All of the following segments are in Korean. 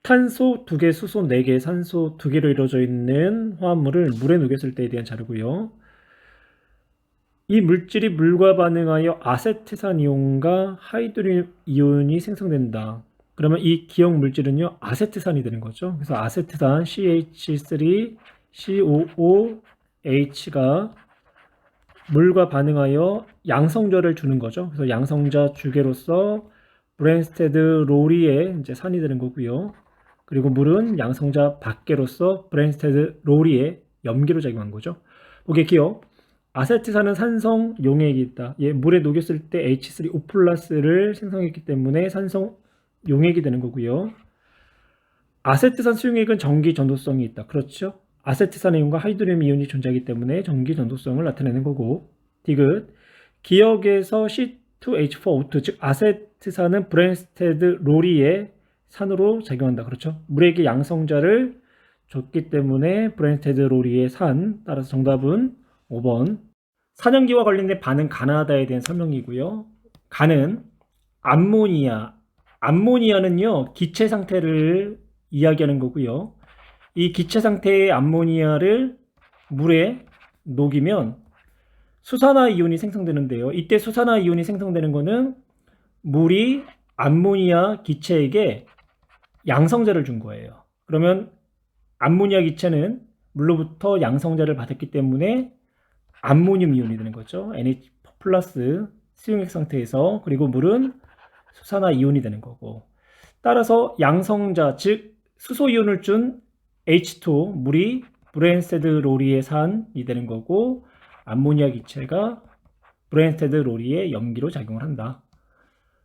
탄소 2개, 수소 4개, 산소 2개로 이루어져 있는 화합물을 물에 녹였을 때에 대한 자료고요. 이 물질이 물과 반응하여 아세트산 이온과 하이드로겐 이온이 생성된다. 그러면 이 기억 물질은요, 아세트산이 되는 거죠. 그래서 아세트산 CH3COOH가 물과 반응하여 양성자를 주는 거죠. 그래서 양성자 주계로서 브랜스테드 로리에 이제 산이 되는 거고요. 그리고 물은 양성자 밖에로서 브랜스테드 로리에 염기로 작용한 거죠. 보기에 기억. 아세트산은 산성 용액이 있다. 예, 물에 녹였을 때 H3O 플러스를 생성했기 때문에 산성 용액이 되는 거고요. 아세트산 수용액은 전기 전도성이 있다. 그렇죠? 아세트산 이온과 하이드로겐 이온이 존재하기 때문에 전기 전도성을 나타내는 거고. 디귿. 기억에서 C2H4O2 즉 아세트산은 브랜스테드 로리의 산으로 작용한다. 그렇죠? 물에게 양성자를 줬기 때문에 브랜스테드 로리의 산. 따라서 정답은 5번. 산염기와 관련된 반응 가나다에 대한 설명이고요. 간은 암모니아. 암모니아는요, 기체 상태를 이야기하는 거고요. 이 기체 상태의 암모니아를 물에 녹이면 수산화 이온이 생성되는데요. 이때 수산화 이온이 생성되는 거는 물이 암모니아 기체에게 양성자를 준 거예요. 그러면 암모니아 기체는 물로부터 양성자를 받았기 때문에 암모늄 이온이 되는 거죠. NH 플러스 수용액 상태에서. 그리고 물은 수산화 이온이 되는 거고. 따라서 양성자 즉 수소 이온을 준 H2 물이 브랜스테드 로리의 산이 되는 거고, 암모니아 기체가 브랜스테드 로리의 염기로 작용을 한다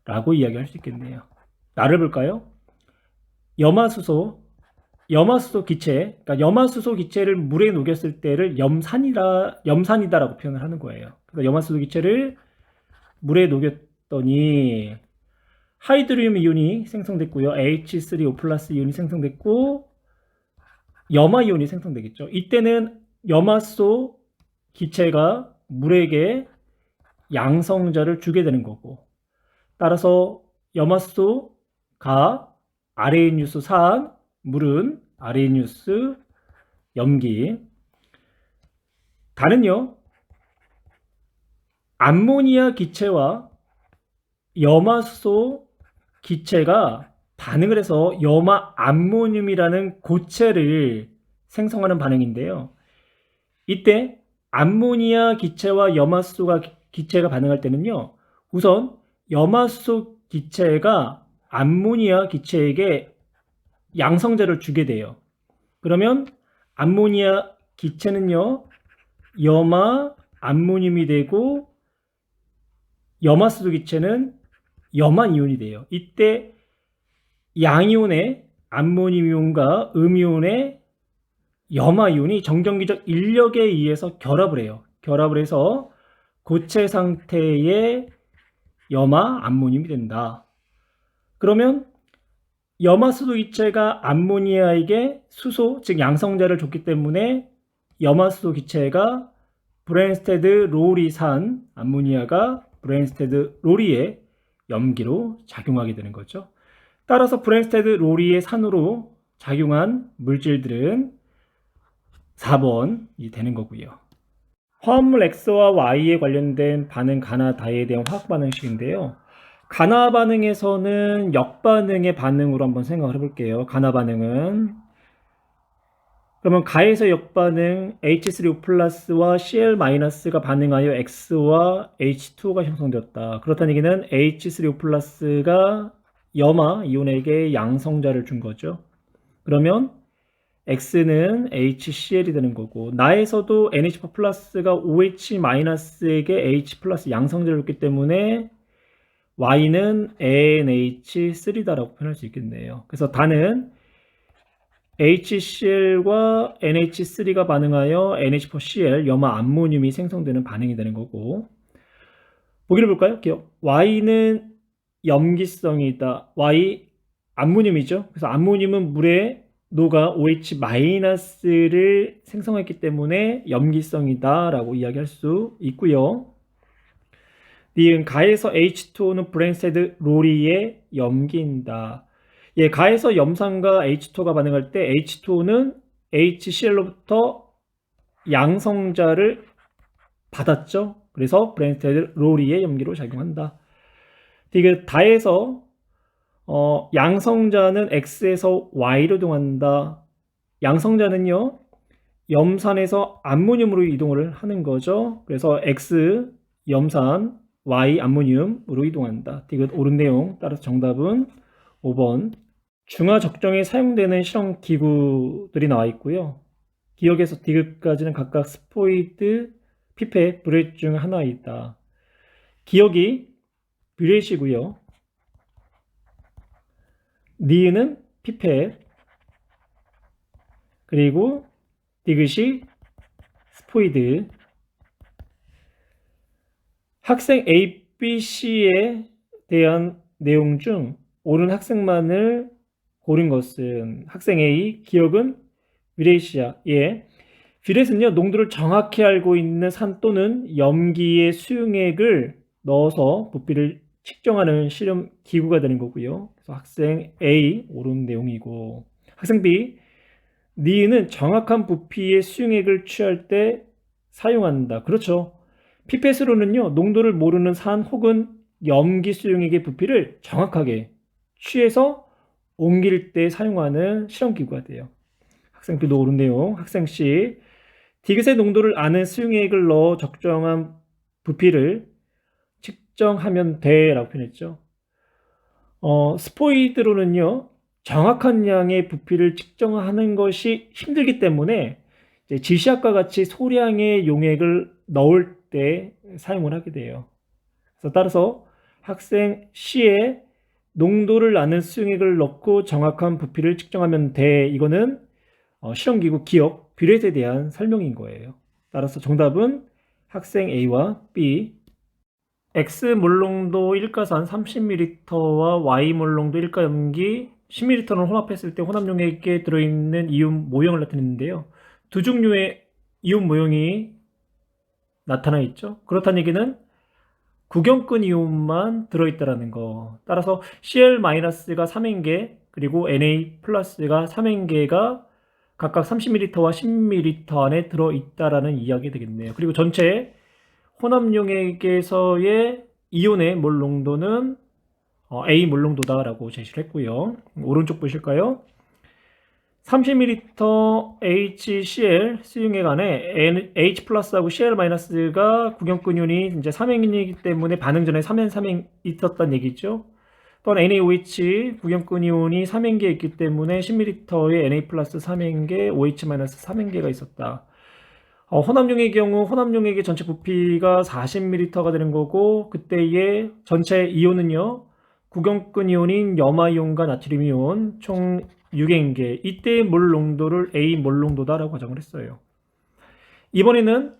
라고 이야기할 수 있겠네요. 나를 볼까요? 염화수소 기체, 그러니까 염화수소 기체를 물에 녹였을 때를 염산이다라고 표현을 하는 거예요. 그래서 염화수소 기체를 물에 녹였더니 하이드로륨 이온이 생성됐고요. H3O 플러스 이온이 생성됐고, 염화 이온이 생성되겠죠. 이때는 염화수소 기체가 물에게 양성자를 주게 되는 거고, 따라서 염화수소가 아레이뉴스 산, 물은 아레이뉴스 염기. 단은요, 암모니아 기체와 염화수소 기체가 반응을 해서 염화 암모늄이라는 고체를 생성하는 반응인데요. 이때 암모니아 기체와 염화수소 기체가 반응할 때는요, 우선 염화수소 기체가 암모니아 기체에게 양성자를 주게 돼요. 그러면 암모니아 기체는요, 염화 암모늄이 되고 염화수소 기체는 염화 이온이 돼요. 이때 양이온의 암모늄 이온과 음이온의 염화 이온이 정전기적 인력에 의해서 결합을 해요. 결합을 해서 고체 상태의 염화 암모늄이 된다. 그러면 염화수소 기체가 암모니아에게 수소, 즉 양성자를 줬기 때문에 염화수소 기체가 브랜스테드 로리 산, 암모니아가 브랜스테드 로리의 염기로 작용하게 되는 거죠. 따라서 브랜스테드 로리의 산으로 작용한 물질들은 4번이 되는 거고요. 화합물 X와 Y에 관련된 반응 가나다에 대한 화학 반응식인데요. 가나 반응에서는 역반응의 반응으로 한번 생각을 해볼게요. 가나 반응은 그러면 가에서 역반응 H3O 플러스와 Cl-가 반응하여 X와 H2O가 형성되었다. 그렇다는 얘기는 H3O 플러스가 염화 이온에게 양성자를 준 거죠. 그러면 X는 HCl이 되는 거고, 나에서도 NH4 플러스가 OH-에게 H 플러스 양성자를 줬기 때문에 Y는 NH3다라고 표현할 수 있겠네요. 그래서 단은 HCl과 NH3가 반응하여 NH4Cl, 염화 암모늄이 생성되는 반응이 되는 거고, 보기를 볼까요? Y는 염기성이 있다. Y 암모늄이죠. 그래서 암모늄은 물에 녹아 OH-를 생성했기 때문에 염기성이다 라고 이야기할 수 있고요. 니은 가에서 H2O는 브랜스테드 로리의 염기입니다. 예, 가에서 염산과 H2가 반응할 때 H2는 HCl로부터 양성자를 받았죠. 그래서 브랜스테드 로리의 염기로 작용한다. 이게 다에서 양성자는 X에서 Y로 이동한다. 양성자는요, 염산에서 암모늄으로 이동을 하는 거죠. 그래서 X 염산, Y 암모늄으로 이동한다. 디귿 옳은 내용. 따라서 정답은 5번. 중화 적정에 사용되는 실험 기구들이 나와 있고요. 기억에서 디귿까지는 각각 스포이드, 피펫, 브렛 중 하나이다. 기억이 뷰렛이고요. 니은은 피펫, 그리고 디귿이 스포이드. 학생 A, B, C에 대한 내용 중 옳은 학생만을 고른 것은 학생 A, 기억은 뷰렛이야. 예. 뷰렛은요, 농도를 정확히 알고 있는 산 또는 염기의 수용액을 넣어서 부피를 측정하는 실험 기구가 되는 거고요. 그래서 학생 A, 옳은 내용이고, 학생 B, 니은은 정확한 부피의 수용액을 취할 때 사용한다. 그렇죠. 피펫으로는요, 농도를 모르는 산 혹은 염기 수용액의 부피를 정확하게 취해서 옮길 때 사용하는 실험 기구가 돼요. 학생 B도 옳은 내용. 학생 C, 디귿의 농도를 아는 수용액을 넣어 적정한 부피를 측정하면 돼 라고 표현했죠. 스포이드로는요, 정확한 양의 부피를 측정하는 것이 힘들기 때문에 이제 지시약과 같이 소량의 용액을 넣을 때 사용을 하게 돼요. 그래서 따라서 학생 C의 농도를 아는 수용액을 넣고 정확한 부피를 측정하면 돼. 이거는 실험기구 기억, 뷰렛에 대한 설명인 거예요. 따라서 정답은 학생 A와 B. X 몰농도 일가산 30ml와 Y 몰농도 일가염기 10ml를 혼합했을 때 혼합용액에 들어있는 이온 모형을 나타냈는데요. 두 종류의 이온 모형이 나타나 있죠. 그렇다는 얘기는 구경꾼 이온만 들어있다라는 거. 따라서 Cl-가 3N개, 그리고 Na+가 3N개가 각각 30ml와 10ml 안에 들어있다라는 이야기 되겠네요. 그리고 전체 혼합용액에서의 이온의 몰 농도는 A 몰 농도다라고 제시를 했고요. 오른쪽 보실까요? 30ml HCl 수용액 안에 H+하고 Cl-가 구경꾼 이온이 이제 3행이기 때문에 반응 전에 3N3행 있었단 얘기죠. 또한 NaOH 구경꾼 이온이 3행계 있기 때문에 10ml에 Na+ 3행계, OH- 3행계가 있었다. 혼합용액의 경우 혼합용액의 전체 부피가 40ml가 되는 거고, 그때의 전체 이온은요, 구경꾼 이온인 염화이온과 나트륨 이온 총 6행계, 이때의 몰 농도를 A 몰 농도다라고 가정을 했어요. 이번에는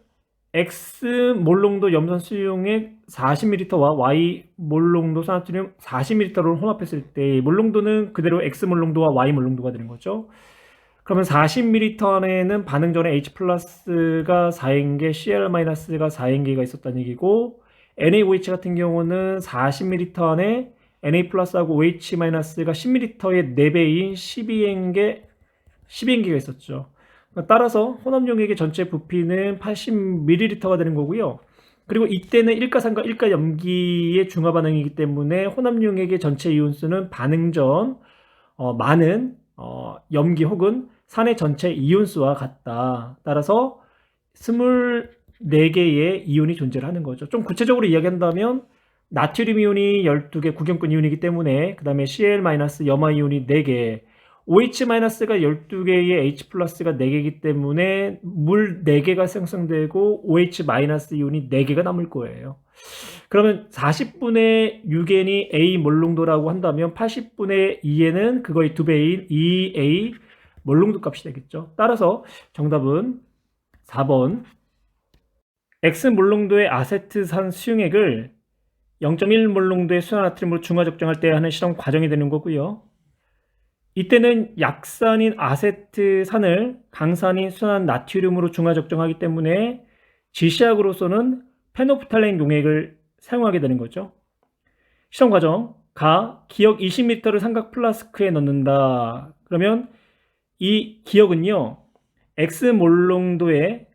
X 몰 농도 염산 수용액 40ml와 Y 몰 농도 산나트륨 40ml를 혼합했을 때 몰 농도는 그대로 X 몰 농도와 Y 몰 농도가 되는 거죠. 그러면 40ml 안에는 반응 전에 H+가 4행계, Cl-가 4행계가 있었다는 얘기고, NaOH 같은 경우는 40ml 안에 Na+하고 OH-가 10ml의 4배인 12행계가 있었죠. 따라서 혼합용액의 전체 부피는 80ml가 되는 거고요. 그리고 이때는 일가산과 일가염기의 중화 반응이기 때문에 혼합용액의 전체 이온수는 반응 전 많은 염기 혹은 산의 전체 이온수와 같다. 따라서 24개의 이온이 존재를 하는 거죠. 좀 구체적으로 이야기한다면 나트륨 이온이 12개 구경꾼 이온이기 때문에, 그 다음에 Cl- 염화 이온이 4개, OH-가 12개의 H+가 4개이기 때문에 물 4개가 생성되고 OH- 이온이 4개가 남을 거예요. 그러면 40분의 6n이 A 몰 농도라고 한다면 80분의 2n은 그거의 2배인 2A 몰 농도 값이 되겠죠. 따라서 정답은 4번. X 몰 농도의 아세트산 수용액을 0.1 몰 농도의 수산나트륨으로 중화 적정할 때 하는 실험 과정이 되는 거고요. 이때는 약산인 아세트산을 강산인 순한 나트륨으로 중화 적정하기 때문에 지시약으로서는 페노프탈렌 용액을 사용하게 되는 거죠. 실험 과정, 기역 20m를 삼각 플라스크에 넣는다. 그러면 이 기역은요, X 몰농도의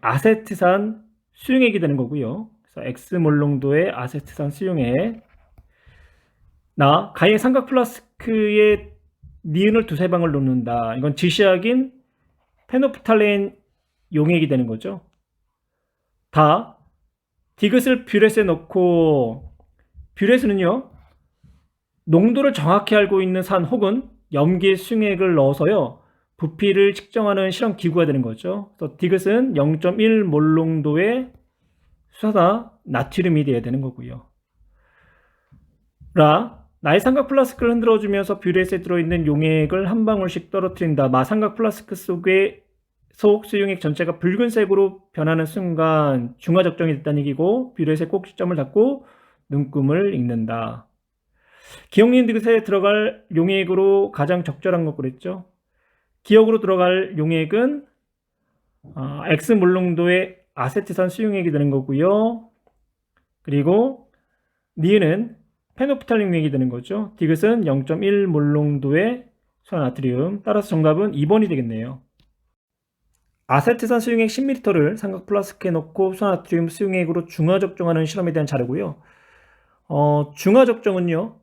아세트산 수용액이 되는 거고요. 그래서 X 몰농도의 아세트산 수용액. 가의 삼각 플라스크에 니은을 두세 방울 넣는다. 이건 지시약인 페노프탈렌 용액이 되는 거죠. 디귿을 뷰렛에 넣고, 뷰렛은요, 농도를 정확히 알고 있는 산 혹은 염기 수용액을 넣어서요, 부피를 측정하는 실험 기구가 되는 거죠. 그래서 디귿은 0.1 몰 농도의 수산화 나트륨이 되어야 되는 거고요. 나의 삼각 플라스크를 흔들어주면서 뷰렛에 들어있는 용액을 한 방울씩 떨어뜨린다. 삼각 플라스크 속 수용액 전체가 붉은색으로 변하는 순간 중화 적정이 됐다는 얘기고, 뷰렛의 꼭지점을 닫고 눈금을 읽는다. 기억니은 디귿에 들어갈 용액으로 가장 적절한 것 그랬죠. 기억으로 들어갈 용액은 X 몰농도의 아세트산 수용액이 되는 거고요. 그리고 니은은 페노프탈린 용액이 되는 거죠. 디귿은 0.1 몰농도의 수산나트륨. 따라서 정답은 2번이 되겠네요. 아세트산 수용액 10ml를 삼각 플라스크에 넣고 수산나트륨 수용액으로 중화 적정하는 실험에 대한 자료고요. 중화 적정은요,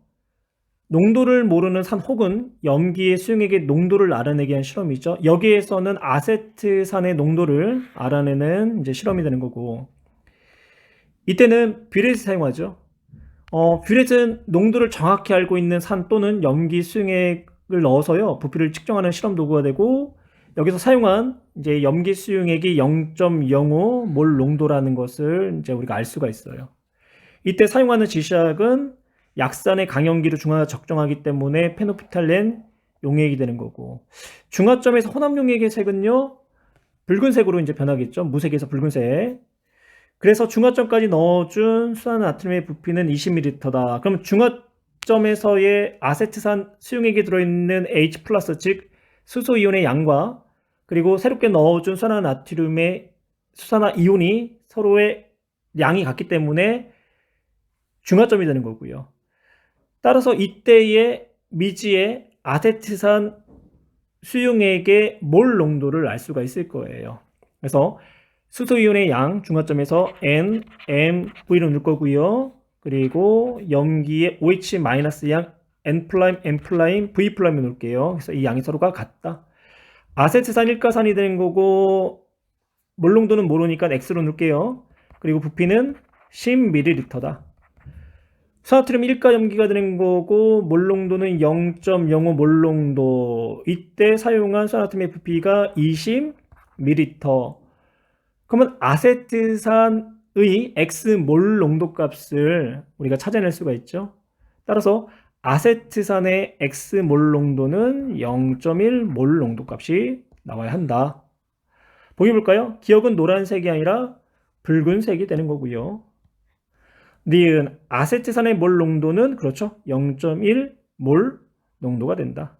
농도를 모르는 산 혹은 염기의 수용액의 농도를 알아내기 위한 실험이죠. 여기에서는 아세트산의 농도를 알아내는 이제 실험이 되는 거고, 이때는 뷰렛을 사용하죠. 뷰렛은 농도를 정확히 알고 있는 산 또는 염기 수용액을 넣어서요, 부피를 측정하는 실험 도구가 되고, 여기서 사용한 이제 염기 수용액이 0.05 몰 농도라는 것을 이제 우리가 알 수가 있어요. 이때 사용하는 지시약은 약산의 강염기를 중화 적정하기 때문에 페노프탈렌 용액이 되는 거고, 중화점에서 혼합 용액의 색은요, 붉은색으로 이제 변하겠죠. 무색에서 붉은색. 그래서 중화점까지 넣어준 수산나트륨의 부피는 20ml다. 그럼 중화점에서의 아세트산 수용액이 들어있는 H+, 즉 수소이온의 양과 그리고 새롭게 넣어준 수산나트륨의 수산화 이온이 서로의 양이 같기 때문에 중화점이 되는 거고요. 따라서 이때의 미지의 아세트산 수용액의 몰 농도를 알 수가 있을 거예요. 그래서 수소이온의 양 중화점에서 N, M, V로 넣을 거고요. 그리고 염기의 OH- 양 N', M', V'로 넣을게요. 그래서 이 양이 서로가 같다. 아세트산 일가산이 되는 거고, 몰 농도는 모르니까 X로 넣을게요. 그리고 부피는 10ml다. 수산나트륨 일가 염기가 되는 거고, 몰 농도는 0.05 몰 농도. 이때 사용한 수산나트륨의 부피가 20ml. 그러면 아세트산의 X 몰 농도 값을 우리가 찾아낼 수가 있죠. 따라서 아세트산의 X 몰 농도는 0.1 몰 농도 값이 나와야 한다. 보기 볼까요? 기억은 노란색이 아니라 붉은색이 되는 거고요. 니은 아세트산의 몰 농도는 그렇죠. 0.1 몰 농도가 된다.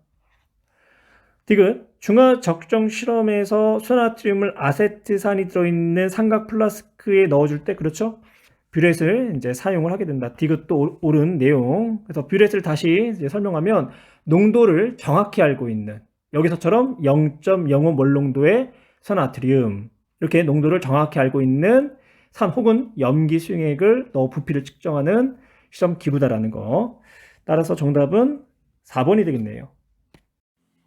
디귿 중화 적정 실험에서 수산나트륨을 아세트산이 들어있는 삼각 플라스크에 넣어줄 때 그렇죠. 뷰렛을 이제 사용을 하게 된다. 디귿도 옳은 내용. 그래서 뷰렛을 다시 이제 설명하면 농도를 정확히 알고 있는 여기서처럼 0.05 몰 농도의 수산나트륨 이렇게 농도를 정확히 알고 있는 산 혹은 염기 수용액을 넣어 부피를 측정하는 실험 기구다라는 거. 따라서 정답은 4번이 되겠네요.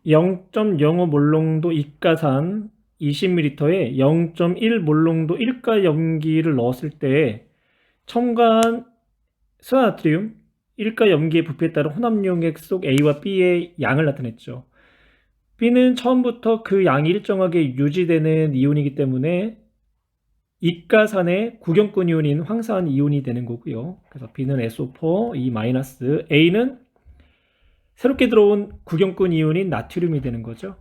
0.05 몰농도 이가산 20ml에 0.1 몰농도 일가 염기를 넣었을 때 첨가한 수산나트륨 일가 염기의 부피에 따른 혼합 용액 속 A와 B의 양을 나타냈죠. B는 처음부터 그 양이 일정하게 유지되는 이온이기 때문에 이가산의 구경꾼 이온인 황산 이온이 되는 거고요. 그래서 B는 SO4, E-, A는 새롭게 들어온 구경꾼 이온인 나트륨이 되는 거죠.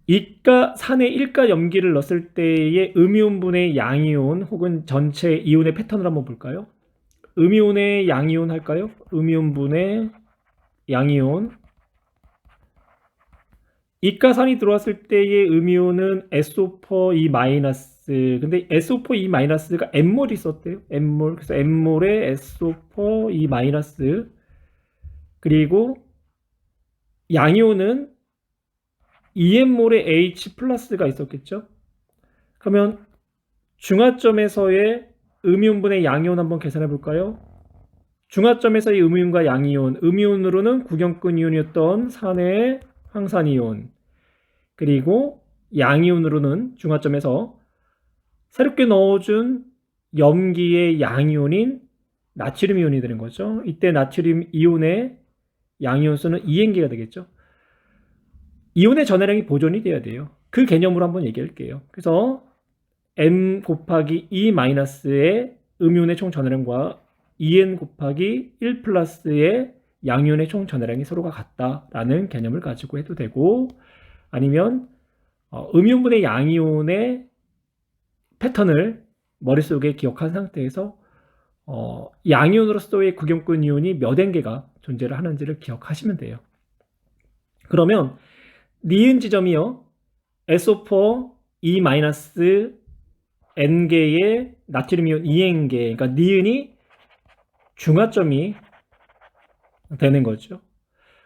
이가산의 일가 염기를 넣었을 때의 음이온분의 양이온 혹은 전체 이온의 패턴을 한번 볼까요? 음이온의 양이온 할까요? 음이온분의 양이온. 이가산이 들어왔을 때의 음이온은 SO4, E-, 근데 SO4E-가 N몰이 있었대요. N몰. 그래서 N몰에 SO4E-, 그리고 양이온은 EN몰에 H+가 있었겠죠. 그러면 중화점에서의 음이온분의 양이온 한번 계산해 볼까요? 중화점에서의 음이온과 양이온, 음이온으로는 구경꾼 이온이었던 산의 황산이온, 그리고 양이온으로는 중화점에서 새롭게 넣어준 염기의 양이온인 나트륨 이온이 되는 거죠. 이때 나트륨 이온의 양이온 수는 2N개가 되겠죠. 이온의 전해량이 보존이 돼야 돼요. 그 개념으로 한번 얘기할게요. 그래서 M 곱하기 E-의 음이온의 총 전해량과 2N 곱하기 1 플러스의 양이온의 총 전해량이 서로가 같다라는 개념을 가지고 해도 되고, 아니면 음이온분의 양이온의 패턴을 머릿속에 기억한 상태에서 양이온으로서의 구경꾼 이온이 몇 N개가 존재를 하는지를 기억하시면 돼요. 그러면 니은 지점이요, SO4 E- N개의 나트륨 이온 2N개, 그러니까 니은이 중화점이 되는 거죠.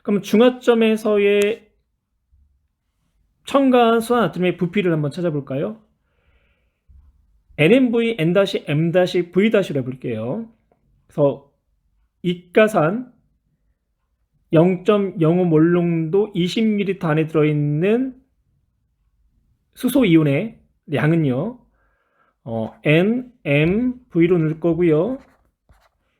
그럼 중화점에서의 첨가한 수화나트륨의 부피를 한번 찾아볼까요? NMV, N-M-V-로 해볼게요. 그래서 이가산 0.05 몰롱도 20ml 안에 들어있는 수소 이온의 양은요, NMV로 넣을 거고요.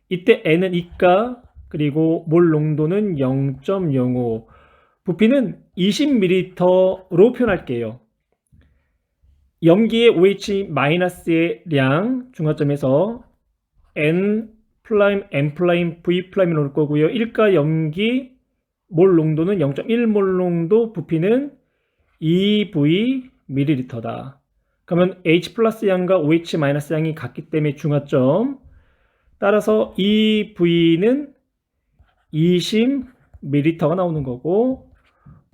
이때 N은 이가, 그리고 몰 농도는 0.05, 부피는 20ml로 표현할게요. 염기의 OH-의 량, 중화점에서 N', M', V'이 넣을 거고요. 1가 염기 몰 농도는 0.1몰 농도, 부피는 2V ml다. 그러면 H 플러스 양과 OH 마이너스 양이 같기 때문에 중화점, 따라서 이 V는 20ml가 나오는 거고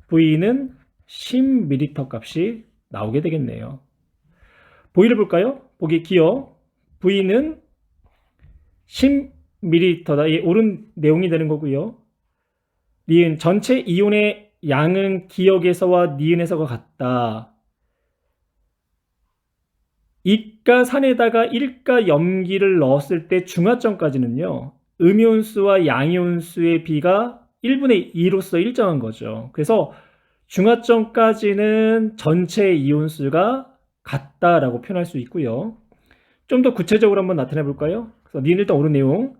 V는 10ml 값이 나오게 되겠네요. 보기를 볼까요? 보기 기어, V는 10ml다. 이 옳은 내용이 되는 거고요. 니은 전체 이온의 양은 기역에서와 니은에서가 같다. 이가 산에다가 1가 염기를 넣었을 때 중화점까지는요, 음이온수와 양이온수의 비가 1분의 2로서 일정한 거죠. 그래서 중화점까지는 전체 이온수가 같다라고 표현할 수 있고요. 좀 더 구체적으로 한번 나타내 볼까요? 그래서 니은 일단 옳은 내용.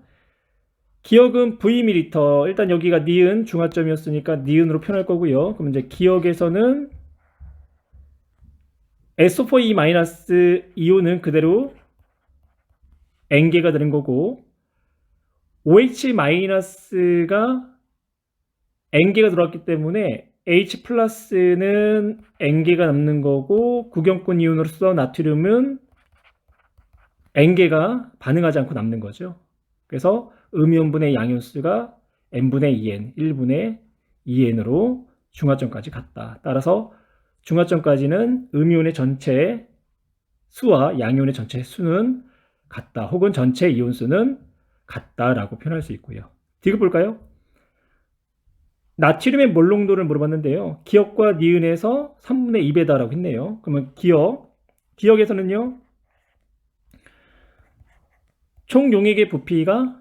기역은 Vml, 일단 여기가 니은 중화점이었으니까 니은으로 표현할 거고요. 그럼 이제 기역에서는 SO4E- 이온은 그대로 N개가 되는 거고, OH-가 N개가 들어왔기 때문에 H+는 N개가 남는 거고, 구경꾼 이온으로서 나트륨은 N개가 반응하지 않고 남는 거죠. 그래서 음이온분의 양이온수가 N분의 2N, 1분의 2N으로 중화점까지 갔다. 따라서 중화점까지는 음이온의 전체 수와 양이온의 전체 수는 같다, 혹은 전체 이온수는 같다라고 표현할 수 있고요. 디귿 볼까요? 나트륨의 몰 농도를 물어봤는데요. 기역과 니은에서 3분의 2배다라고 했네요. 그러면 기역에서는요, 총 용액의 부피가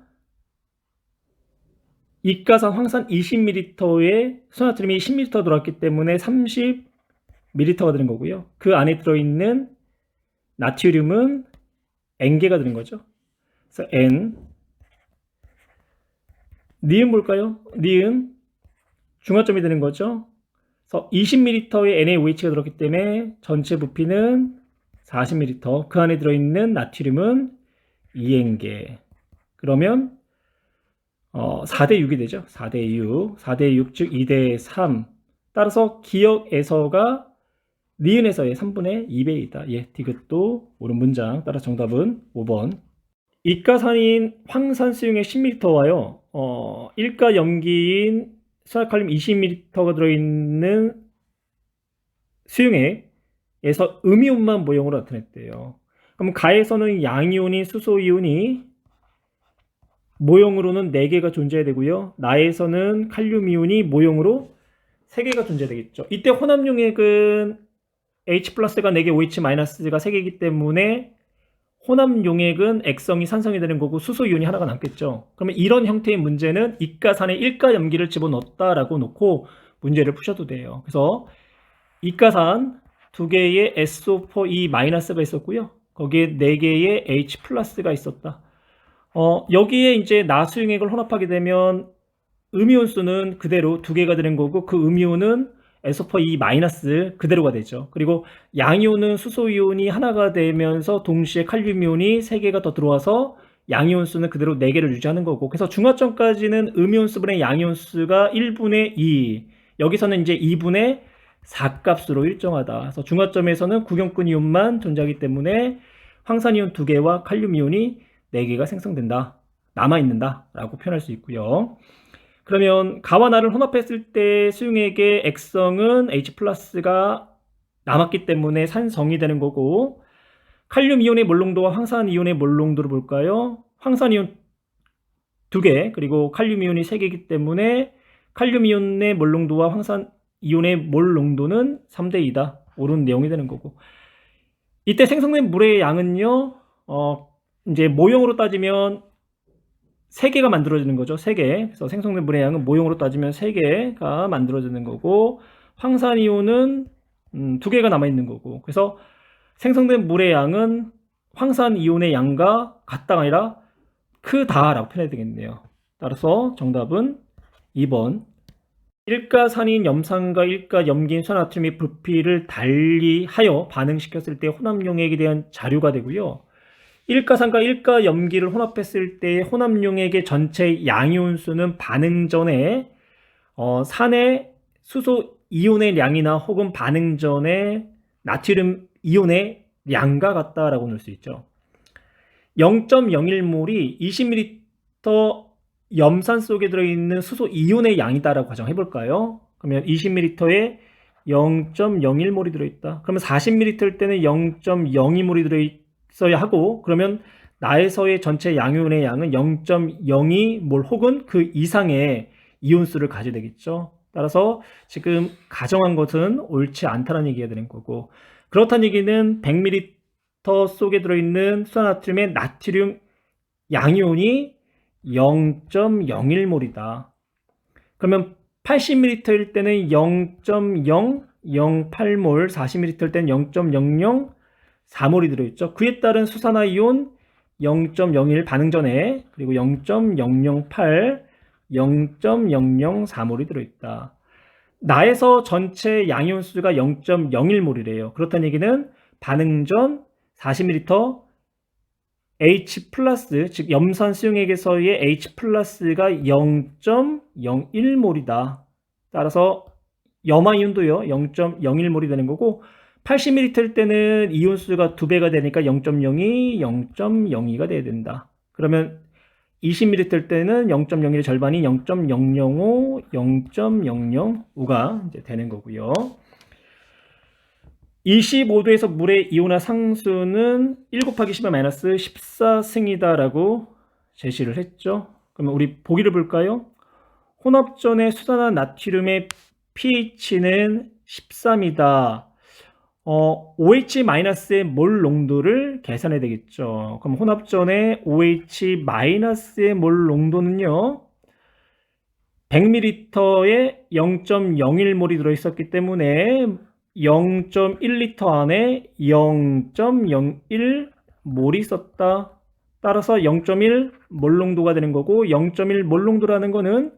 이가산 황산 20ml에 수나트륨이 10ml 들어왔기 때문에 30ml가 되는 거고요. 그 안에 들어있는 나트륨은 N개가 되는 거죠. 그래서 N. 니은 볼까요? 니은 중화점이 되는 거죠. 그래서 20ml의 NaOH가 들었기 때문에 전체 부피는 40ml, 그 안에 들어있는 나트륨은 2N개. 그러면 4대 6이 되죠. 4대 6, 4대 6, 즉 2대 3. 따라서 기역에서가 니은에서의 3분의 2배이다. 예, 디귿도 옳은 문장. 따라 정답은 5번. 이가산인 황산수용액 10ml와요, 1가 염기인 수화칼륨 20ml가 들어있는 수용액 음이온만 모형으로 나타냈대요. 그럼 가에서는 양이온이 수소이온이 모형으로는 4개가 존재해야 되고요. 나에서는 칼륨이온이 모형으로 3개가 존재되겠죠. 이때 혼합용액은 H 플러스가 4개, OH 마이너스가 3개이기 때문에 혼합용액은 액성이 산성이 되는 거고 수소이온이 하나가 남겠죠. 그러면 이런 형태의 문제는 이가산에 일가염기를 집어넣었다라고 놓고 문제를 푸셔도 돼요. 그래서 이가산 2개의 SO4E- 있었고요. 거기에 4개의 H 플러스가 있었다. 여기에 이제 나수용액을 혼합하게 되면 음이온수는 그대로 2개가 되는 거고 그 음이온은 SO4E- 그대로가 되죠. 그리고 양이온은 수소이온이 하나가 되면서 동시에 칼륨이온이 3개가 더 들어와서 양이온수는 그대로 4개를 유지하는 거고, 그래서 중화점까지는 음이온수분의 양이온수가 1분의 2, 여기서는 이제 2분의 4 값으로 일정하다. 그래서 중화점에서는 구경꾼 이온만 존재하기 때문에 황산이온 2개와 칼륨이온이 4개가 생성된다, 남아있는다 라고 표현할 수 있고요. 그러면 가와 나를 혼합했을 때 수용액의 액성은 H 플러스가 남았기 때문에 산성이 되는 거고, 칼륨 이온의 몰농도와 황산 이온의 몰농도를 볼까요? 황산 이온 2개, 그리고 칼륨 이온이 3개이기 때문에 칼륨 이온의 몰농도와 황산 이온의 몰농도는 3대 2다. 옳은 내용이 되는 거고, 이때 생성된 물의 양은요, 이제 모형으로 따지면 3개가 만들어지는 거죠. 3개. 그래서 생성된 물의 양은 모형으로 따지면 3개가 만들어지는 거고, 황산이온은 2개가 남아있는 거고, 그래서 생성된 물의 양은 황산이온의 양과 같다가 아니라 크다라고 표현해야 되겠네요. 따라서 정답은 2번. 일가산인 염산과 일가염기인 수나트륨이 부피를 달리하여 반응시켰을 때 혼합용액에 대한 자료가 되고요. 일가산과 일가염기를 혼합했을 때 혼합용액의 전체 양이온수는 반응 전에 산의 수소 이온의 양이나 혹은 반응 전에 나트륨 이온의 양과 같다라고 놓을 수 있죠. 0.01몰이 20ml 염산 속에 들어있는 수소 이온의 양이다라고 가정해 볼까요? 그러면 20ml에 0.01몰이 들어있다. 그러면 40ml일 때는 0.02몰이 들어있어야 하고, 그러면 나에서의 전체 양이온의 양은 0.02몰 혹은 그 이상의 이온수를 가져야 되겠죠. 따라서 지금 가정한 것은 옳지 않다는 얘기가 되는 거고, 그렇다는 얘기는 100ml 속에 들어있는 수산나트륨의 나트륨 양이온이 0.01몰이다. 그러면 80ml일 때는 0.008몰, 40ml일 때는 0.004몰이 들어있죠. 그에 따른 수산화이온 0.01 반응 전에, 그리고 0.008, 0.004몰이 들어있다. 나에서 전체 양이온 수가 0.01몰이래요. 그렇다는 얘기는 반응 전 40ml H 플러스, 즉 염산 수용액에서의 H 플러스가 0.01몰이다. 따라서 염화이온도요 0.01몰이 되는 거고, 80ml일 때는 이온수가 2배가 되니까 0.02, 0.02가 돼야 된다. 그러면 20ml일 때는 0.01의 절반이 0.005, 0.005가 이제 되는 거고요. 25도에서 물의 이온화 상수는 1 곱하기 10의 마이너스 14승이다라고 제시를 했죠. 그러면 우리 보기를 볼까요? 혼합전의 수산화 나트륨의 pH는 13이다. OH-의 몰 농도를 계산해야 되겠죠. 그럼 혼합전의 OH-의 몰 농도는요, 100ml에 0.01몰이 들어있었기 때문에 0.1L 안에 0.01몰이 있었다. 따라서 0.1 몰농도가 되는 거고, 0.1 몰농도라는 거는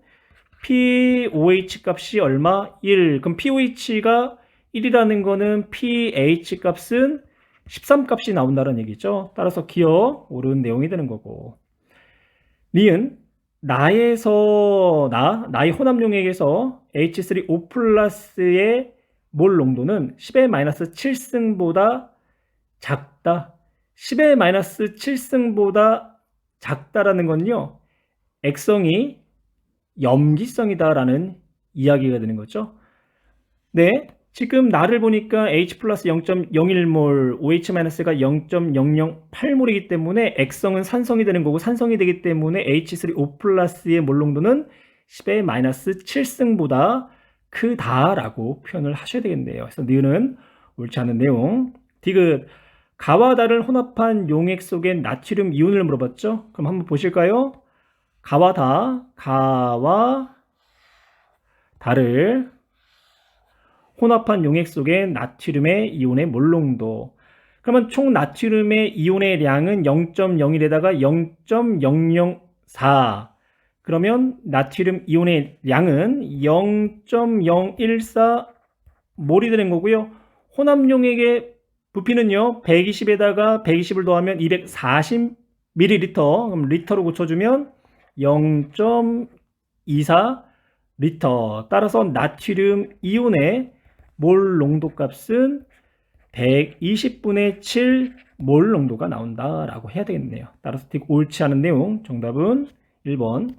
pOH 값이 얼마? 1. 그럼 pOH가 1이라는 거는 pH 값은 13 값이 나온다는 얘기죠. 따라서 기억 옳은 내용이 되는 거고. 니은 나의 혼합용액에서 H3O 플러스의 몰 농도는 10의 마이너스 7승보다 작다. 10의 마이너스 7승보다 작다라는 건요, 액성이 염기성이다라는 이야기가 되는 거죠. 네, 지금 나를 보니까 H 플러스 0.01몰, OH-가 0.008몰이기 때문에 액성은 산성이 되는 거고, 산성이 되기 때문에 H3O 플러스의 몰농도는 10의 마이너스 7승보다 크다라고 표현을 하셔야 되겠네요. 그래서 니은 옳지 않은 내용. 디귿, 가와 달을 혼합한 용액 속에 나트륨 이온을 물어봤죠? 그럼 한번 보실까요? 가와 달을 혼합한 용액 속에 나트륨의 이온의 몰농도. 그러면 총 나트륨의 이온의 양은 0.01에다가 0.004. 그러면 나트륨 이온의 양은 0.014몰이 되는 거고요. 혼합용액의 부피는요, 120에다가 120을 더하면 240ml. 그럼 리터로 고쳐주면 0.24리터. 따라서 나트륨 이온의 몰 농도 값은 120분의 7몰 농도가 나온다라고 해야 되겠네요. 따라서 옳지 않은 내용. 정답은 1번.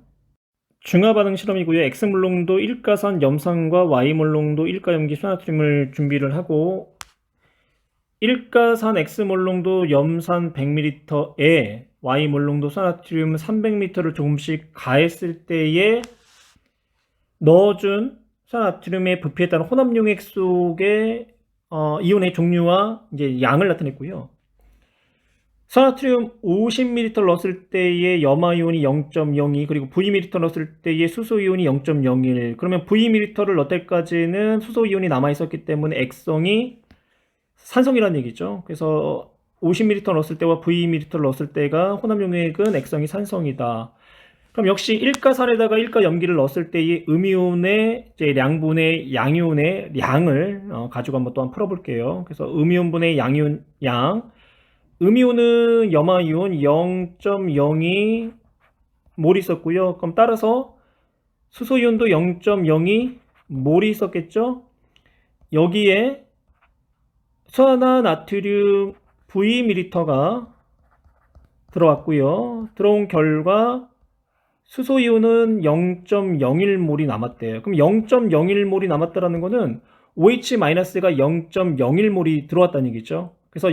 중화반응 실험이고요. X몰 농도 1가산 염산과 Y몰 농도 1가염기 소나트륨을 준비를 하고, 1가산 X몰 농도 염산 100ml에 Y몰 농도 소나트륨 300m를 조금씩 가했을 때에 넣어준 소나트륨의 부피에 따른 혼합용액 속의 이온의 종류와 이제 양을 나타냈고요. 소나트륨 50ml 넣었을 때의 염화이온이 0.02, 그리고 Vml 넣었을 때의 수소이온이 0.01. 그러면 Vml를 넣을 때까지는 수소이온이 남아있었기 때문에 액성이 산성이라는 얘기죠. 그래서 50ml 넣었을 때와 Vml를 넣었을 때가 혼합용액은 액성이 산성이다. 그럼 역시 1가산에다가 1가염기를 넣었을 때의 음이온의 량분의 양이온의 양을 가지고 한번 또 풀어볼게요. 그래서 음이온분의 양이온 양, 음이온은 염화이온 0.02몰이 있었고요. 그럼 따라서 수소이온도 0.02몰이 있었겠죠. 여기에 수산화나트륨 Vml가 들어왔고요. 들어온 결과 수소이온은 0.01몰이 남았대요. 그럼 0.01몰이 남았다라는 거는 OH-가 0.01몰이 들어왔다는 얘기죠. 그래서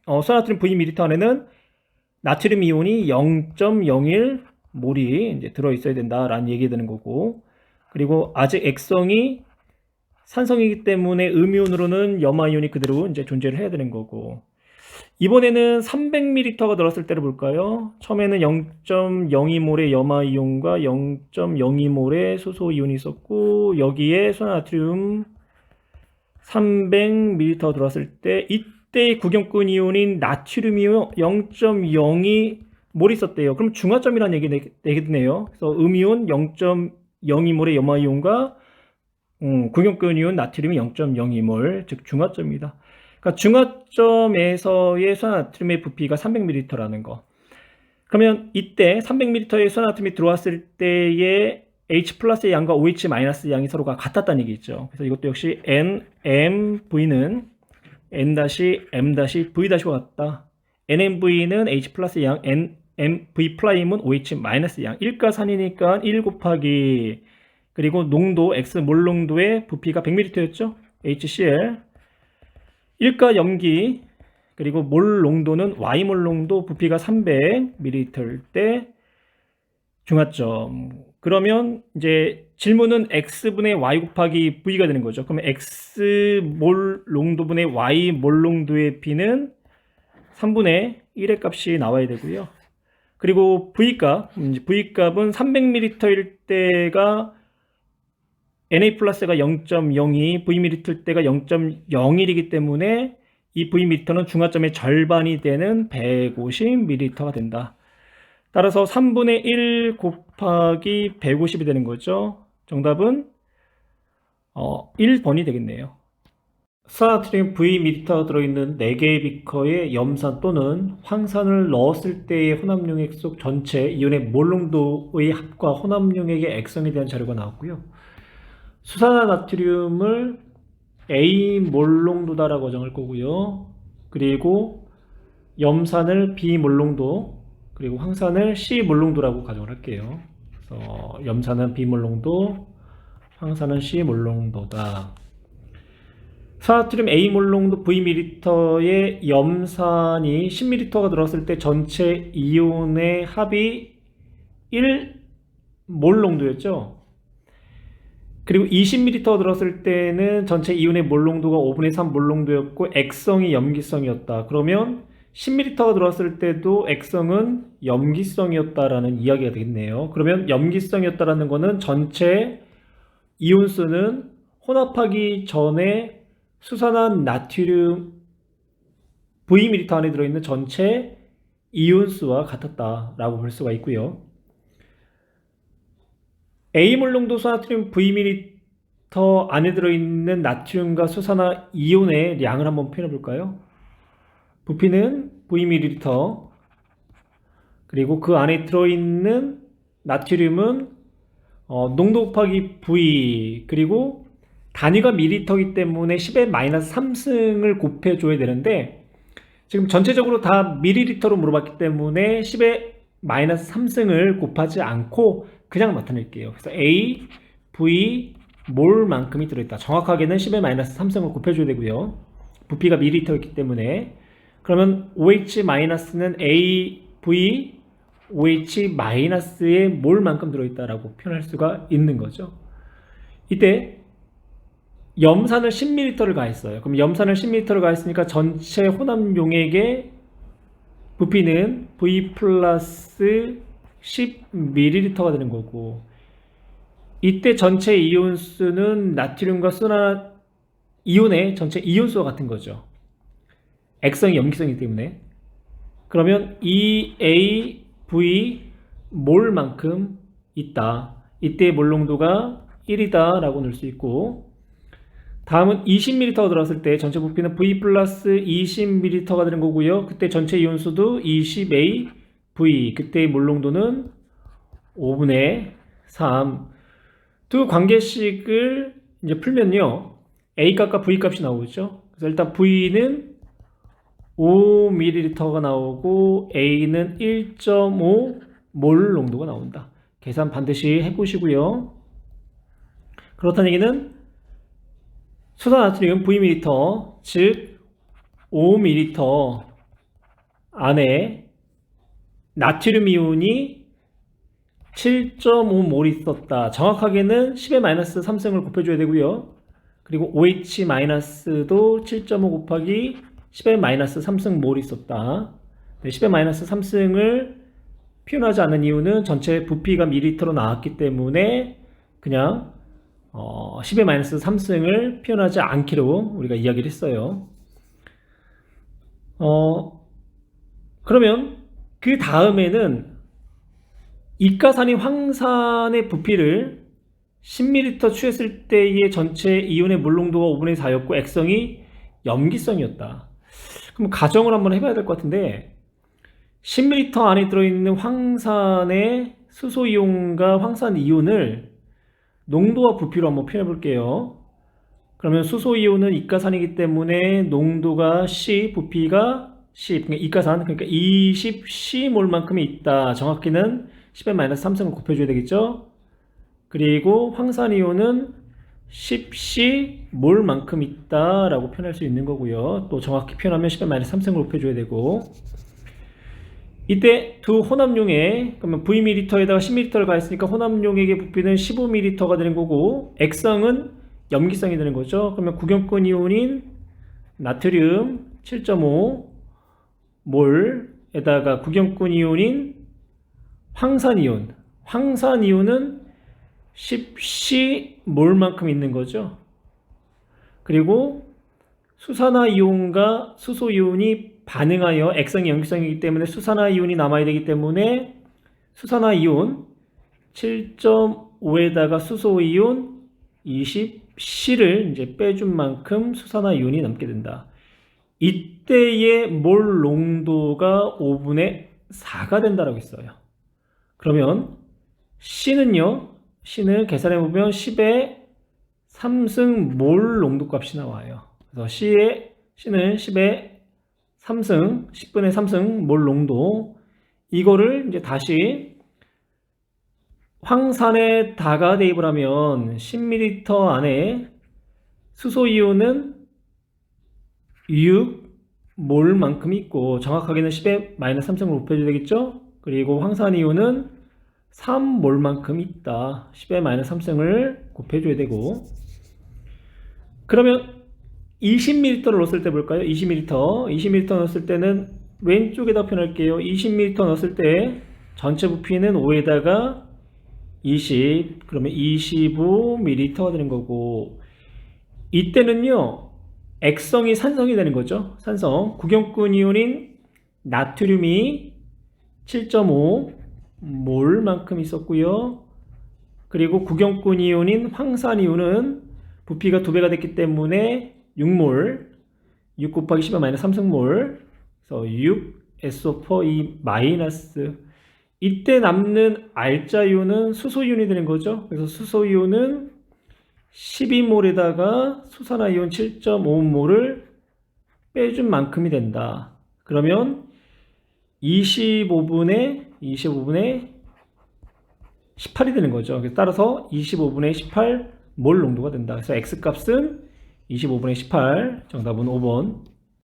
수산화나트륨 Vml 안에는 나트륨 이온이 0.01몰이 이제 들어있어야 된다라는 얘기가 되는 거고, 그리고 아직 액성이 산성이기 때문에 음이온으로는 염화이온이 그대로 이제 존재를 해야 되는 거고, 이번에는 300ml가 들었을 때를 볼까요? 처음에는 0.02몰의 염화이온과 0.02몰의 수소이온이 있었고, 여기에 수산화나트륨 300ml 들어왔을 때 이때의 구경꾼 이온인 나트륨이 0.02몰이 있었대요. 그럼 중화점이라는 얘기 되겠네요. 그래서 음이온 0.02몰의 염화이온과 구경꾼 이온 나트륨이 0.02몰, 즉 중화점입니다. 그러니까 중화점에서의 수산화나트륨의 부피가 300ml라는 거. 그러면 이때 300ml의 수산화나트륨이 들어왔을 때의 H 플러스의 양과 OH 마이너스의 양이 서로가 같았다는 얘기죠. 그래서 이것도 역시 NMV는 N-M-V'와 같다. NMV는 H 플러스의 양, NMV 프라임은 OH 마이너스의 양. 1가산이니까 1 곱하기, 그리고 농도, X몰 농도의 부피가 100ml였죠. HCl. 1가염기, 그리고 몰 농도는 Y몰 농도 부피가 300ml 때 중화점. 그러면 이제 질문은 X분의 Y 곱하기 V가 되는 거죠. 그러면 X몰 농도분의 Y몰 농도의 B는 3분의 1의 값이 나와야 되고요. 그리고 V값은 300ml일 때가 Na 플러스가 0.02, Vml 때가 0.01이기 때문에 이 Vml는 중화점의 절반이 되는 150ml가 된다. 따라서 3분의 1 곱하기 150이 되는 거죠. 정답은 1번이 되겠네요. 수산화나트륨 Vml가 들어있는 4개의 비커에 염산 또는 황산을 넣었을 때의 혼합용액 속 전체 이온의 몰농도의 합과 혼합용액의 액성에 대한 자료가 나왔고요. 수산화나트륨을 A몰 농도다라고 정할 거고요. 그리고 염산을 B몰 농도, 그리고 황산을 C몰 농도라고 가정을 할게요. 그래서 염산은 B몰 농도, 황산은 C몰 농도다. 산화트륨 A몰 농도 Vml의 염산이 10ml가 들어갔을 때 전체 이온의 합이 1몰 농도였죠. 그리고 20ml 들었을 때는 전체 이온의 몰 농도가 5분의 3 몰 농도였고 액성이 염기성이었다. 그러면 10ml가 들어왔을 때도 액성은 염기성이었다라는 이야기가 되겠네요. 그러면 염기성이었다라는 거는 전체 이온수는 혼합하기 전에 수산화 나트륨 Vml 안에 들어있는 전체 이온수와 같았다라고 볼 수가 있고요. A몰 농도 산화트륨 Vml 안에 들어있는 나트륨과 수산화 이온의 양을 한번 표현해 볼까요? 부피는 Vml, 그리고 그 안에 들어있는 나트륨은 농도 곱하기 V, 그리고 단위가 밀리터이기 때문에 10의 마이너스 3승을 곱해줘야 되는데 지금 전체적으로 다 밀리리터로 물어봤기 때문에 10의 마이너스 3승을 곱하지 않고 그냥 나타낼게요. 그래서 A, V, 몰만큼이 들어있다. 정확하게는 10의 마이너스 3승을 곱해줘야 되고요. 부피가 밀리리터이기 때문에 그러면 OH-는 A, V, OH-의 몰만큼 들어있다라고 표현할 수가 있는 거죠. 이때 염산을 10ml를 가했어요. 그럼 염산을 10ml를 가했으니까 전체 혼합용액의 부피는 V 플러스 10ml가 되는 거고, 이때 전체 이온수는 나트륨과 수산화 이온의 전체 이온수와 같은 거죠. 액성이 염기성이기 때문에. 그러면 EAV 몰만큼 있다. 이때 몰 농도가 1이다 라고 넣을 수 있고, 다음은 20ml가 들어갔을 때 전체 부피는 V 플러스 20ml가 되는 거고요. 그때 전체 이온수도 20AV, 그때의 몰 농도는 5분의 3. 두 관계식을 이제 풀면요, A 값과 V 값이 나오죠. 그래서 일단 V는 5ml가 나오고 A는 1.5몰 농도가 나온다. 계산 반드시 해보시고요. 그렇다는 얘기는 수산나트륨 Vml, 즉 5ml 안에 나트륨 이온이 7.5몰 있었다. 정확하게는 10의 마이너스 3승을 곱해줘야 되고요. 그리고 OH-도 7.5 곱하기 10의 마이너스 3승 몰 있었다. 10의 마이너스 3승을 표현하지 않는 이유는 전체 부피가 밀리리터로 나왔기 때문에 그냥 10의 마이너스 3승을 표현하지 않기로 우리가 이야기를 했어요. 그러면 그 다음에는 이가산이 황산의 부피를 10ml 취했을 때의 전체 이온의 몰 농도가 5분의 4였고 액성이 염기성이었다. 그럼 가정을 한번 해봐야 될 것 같은데 10ml 안에 들어있는 황산의 수소이온과 황산이온을 농도와 부피로 한번 표현해 볼게요. 그러면 수소이온은 이가산이기 때문에 농도가 C, 부피가 C, 그러니까 이가산, 그러니까 20C몰만큼이 있다. 정확히는 10의 마이너스 3승을 곱해줘야 되겠죠. 그리고 황산이온은 10C몰만큼 있다라고 표현할 수 있는 거고요. 또 정확히 표현하면 10의 마이너스 3승을 곱해줘야 되고, 이때 두 혼합용액, 그러면 Vml에다가 10ml를 가했으니까 혼합용액의 부피는 15ml가 되는 거고, 액성은 염기성이 되는 거죠. 그러면 구경권 이온인 나트륨 7.5몰에다가 구경권 이온인 황산이온, 황산이온은 10C몰만큼 있는 거죠. 그리고 수산화이온과 수소이온이 반응하여 액성이 염기성이기 때문에 수산화이온이 남아야 되기 때문에 수산화이온 7.5에다가 수소이온 20C를 이제 빼준 만큼 수산화이온이 남게 된다. 이때의 몰 농도가 5분의 4가 된다라고 했어요. 그러면 C는요, C는 계산해보면 10의 3승 몰 농도 값이 나와요. 그래서 C는 10의 3승, 10분의 3승 몰 농도, 이거를 이제 다시 황산에 다가 대입을 하면 10ml 안에 수소이온은 6몰만큼 있고 정확하게는 10의 마이너스 3승을 곱해줘야 되겠죠? 그리고 황산이온은 3몰만큼 있다. 10의 마이너스 3승을 곱해줘야 되고 그러면 20ml를 넣었을 때 볼까요? 20ml 넣었을 때는 왼쪽에다 표현할게요. 20ml 넣었을 때 전체 부피는 5에다가 20 그러면 25ml가 되는 거고 이때는요 액성이 산성이 되는 거죠. 산성 구경꾼 이온인 나트륨이 7.5몰만큼 있었고요. 그리고 구경꾼 이온인 황산 이온은 부피가 2배가 됐기 때문에 6몰 6 곱하기 10의 마이너스 3승몰 그래서 6 SO4 마이너스 이때 남는 알자이온은 수소이온이 되는 거죠. 그래서 수소이온은 12몰에다가 수산화이온 7.5몰을 빼준 만큼이 된다. 그러면 25분의 18이 되는 거죠. 그래서 따라서 25분의 18몰 농도가 된다. 그래서 X값은 25분의 18, 정답은 5번.